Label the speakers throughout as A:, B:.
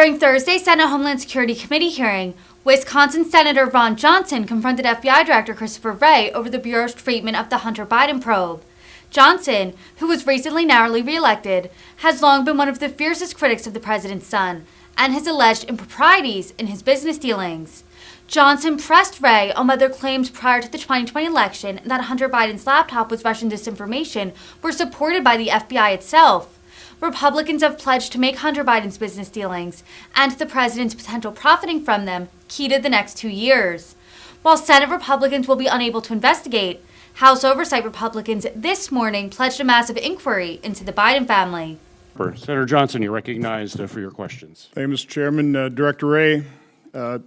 A: During Thursday's Senate Homeland Security Committee hearing, Wisconsin Senator Ron Johnson confronted FBI Director Christopher Wray over the Bureau's treatment of the Hunter Biden probe. Johnson, who was recently narrowly reelected, has long been one of the fiercest critics of the president's son and his alleged improprieties in his business dealings. Johnson pressed Wray on whether claims prior to the 2020 election that Hunter Biden's laptop was Russian disinformation were supported by the FBI itself. Republicans have pledged to make Hunter Biden's business dealings and the president's potential profiting from them key to the next 2 years. While Senate Republicans will be unable to investigate, House Oversight Republicans this morning pledged a massive inquiry into the Biden family.
B: Senator Johnson, you're recognized for your questions.
C: Thank you, Mr. Chairman. Director Wray,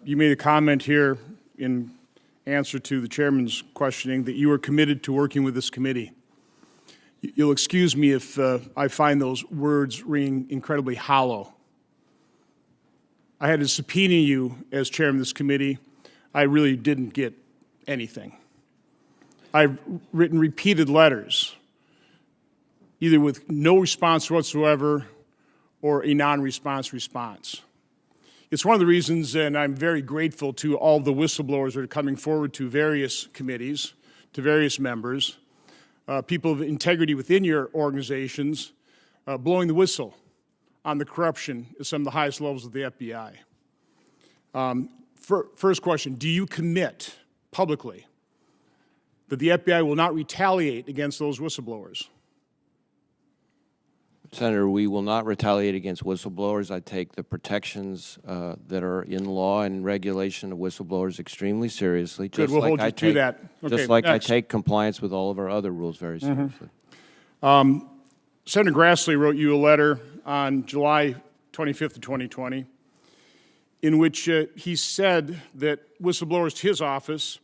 C: you made a comment here in answer to the chairman's questioning that you are committed to working with this committee. You'll excuse me if I find those words ring incredibly hollow. I had to subpoena you as chairman of this committee. I really didn't get anything. I've written repeated letters, either with no response whatsoever or a non-response response. It's one of the reasons, and I'm very grateful to all the whistleblowers that are coming forward to various committees, to various members, people of integrity within your organizations, blowing the whistle on the corruption at some of the highest levels of the FBI. First question, do you commit publicly that the FBI will not retaliate against those whistleblowers?
D: Senator, we will not retaliate against whistleblowers. I take the protections that are in law and regulation of whistleblowers extremely seriously.
C: Good, we'll hold you to that. Okay,
D: just like
C: next.
D: I take compliance with all of our other rules very seriously.
C: Senator Grassley wrote you a letter on July 25th of 2020 in which he said that whistleblowers to his office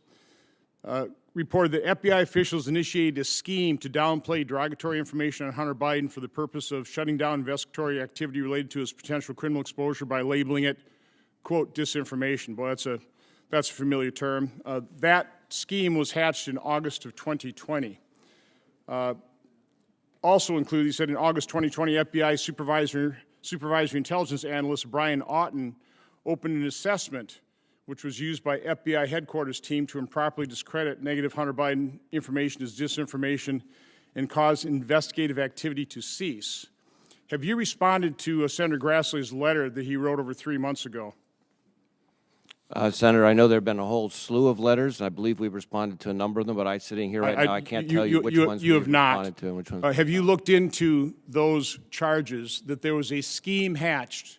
C: reported that FBI officials initiated a scheme to downplay derogatory information on Hunter Biden for the purpose of shutting down investigatory activity related to his potential criminal exposure by labeling it, quote, disinformation. Boy, that's a familiar term. That scheme was hatched in August of 2020. Also included, he said, in August 2020, FBI supervisory intelligence analyst Brian Auten opened an assessment which was used by FBI headquarters team to improperly discredit negative Hunter Biden information as disinformation and cause investigative activity to cease. Have you responded to Senator Grassley's letter that he wrote over 3 months ago?
D: Senator, I know there have been a whole slew of letters, and I believe we've responded to a number of them, but sitting here right now, I can't tell you which ones we've responded to and which ones.
C: Have you looked into those charges that there was a scheme hatched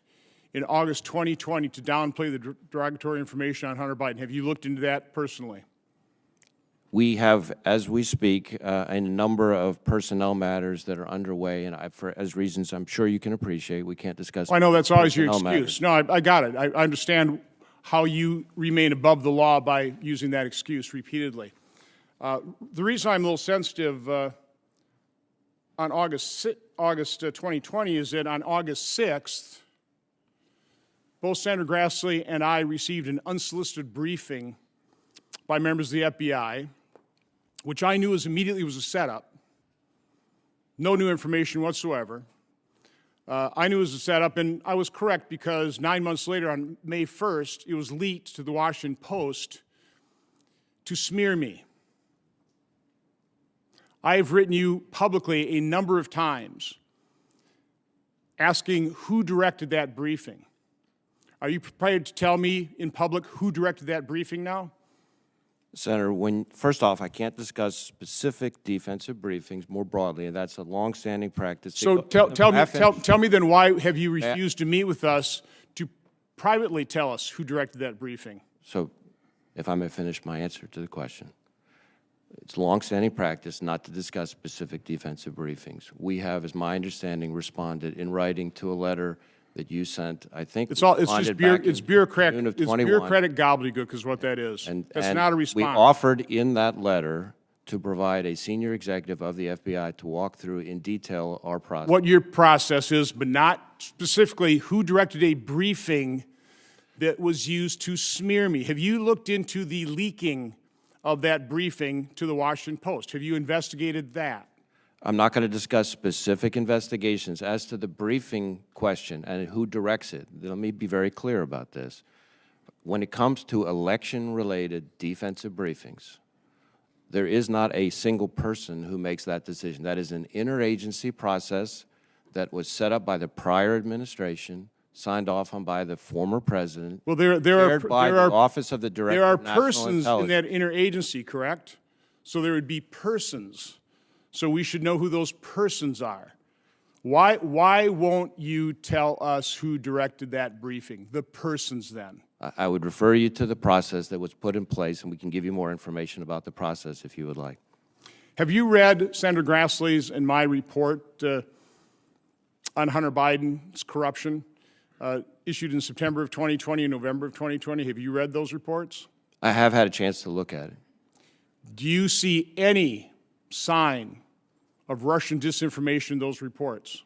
C: in August 2020 to downplay the derogatory information on Hunter Biden? Have you looked into that personally?
D: We have, as we speak, a number of personnel matters that are underway, and for as reasons I'm sure you can appreciate, we can't discuss.
C: Well, I know that's always your excuse.
D: Matters.
C: No, I got it. I understand how you remain above the law by using that excuse repeatedly. The reason I'm a little sensitive on August 2020 is that on August 6th, both Senator Grassley and I received an unsolicited briefing by members of the FBI, which I knew immediately was a setup. No new information whatsoever. I knew it was a setup, and I was correct because 9 months later, on May 1st, it was leaked to the Washington Post to smear me. I have written you publicly a number of times asking who directed that briefing. Are you prepared to tell me in public who directed that briefing now?
D: Senator, first off, I can't discuss specific defensive briefings more broadly, and that's a long-standing practice.
C: So tell me then, why have you refused to meet with us to privately tell us who directed that briefing?
D: So, if I may finish my answer to the question. It's long-standing practice not to discuss specific defensive briefings. We have, as my understanding, responded in writing to a letter that you sent. I think
C: it's bureaucratic gobbledygook is what that is. That's not a response.
D: We offered in that letter to provide a senior executive of the FBI to walk through in detail our process.
C: What your process is, but not specifically who directed a briefing that was used to smear me. Have you looked into the leaking of that briefing to the Washington Post? Have you investigated that?
D: I'm not going to discuss specific investigations. As to the briefing question and who directs it, let me be very clear about this. When it comes to election-related defensive briefings, there is not a single person who makes that decision. That is an interagency process that was set up by the prior administration, signed off on by the former president,
C: Well, there
D: chaired by the
C: are
D: Office of the Director
C: there are
D: of National
C: persons in
D: Intelligence.
C: that interagency, correct? So there would be persons. So we should know who those persons are. Why won't you tell us who directed that briefing? The persons then.
D: I would refer you to the process that was put in place, and we can give you more information about the process if you would like.
C: Have you read Senator Grassley's and my report on Hunter Biden's corruption, issued in September of 2020 and November of 2020? Have you read those reports?
D: I have had a chance to look at it.
C: Do you see any sign of Russian disinformation in those reports?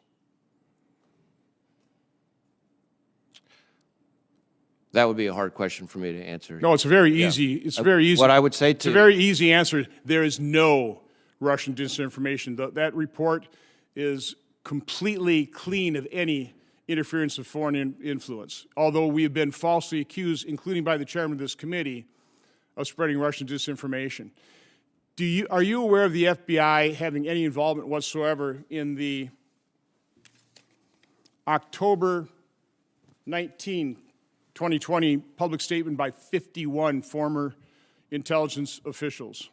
D: That would be a hard question for me to answer.
C: No, it's very easy. It's very easy.
D: What I would say
C: It's
D: to
C: a very easy answer. There is no Russian disinformation. That report is completely clean of any interference of foreign influence, although we have been falsely accused, including by the chairman of this committee, of spreading Russian disinformation. Are you aware of the FBI having any involvement whatsoever in the October 19, 2020 public statement by 51 former intelligence officials?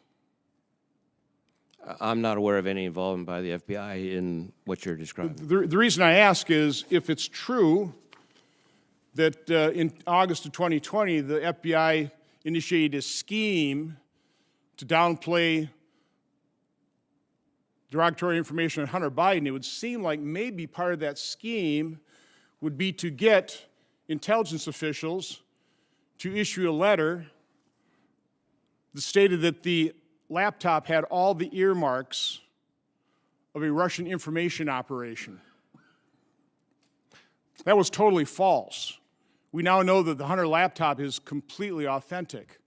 D: I'm not aware of any involvement by the FBI in what you're describing.
C: The reason I ask is if it's true that in August of 2020, the FBI initiated a scheme to downplay derogatory information on Hunter Biden, it would seem like maybe part of that scheme would be to get intelligence officials to issue a letter that stated that the laptop had all the earmarks of a Russian information operation. That was totally false. We now know that the Hunter laptop is completely authentic.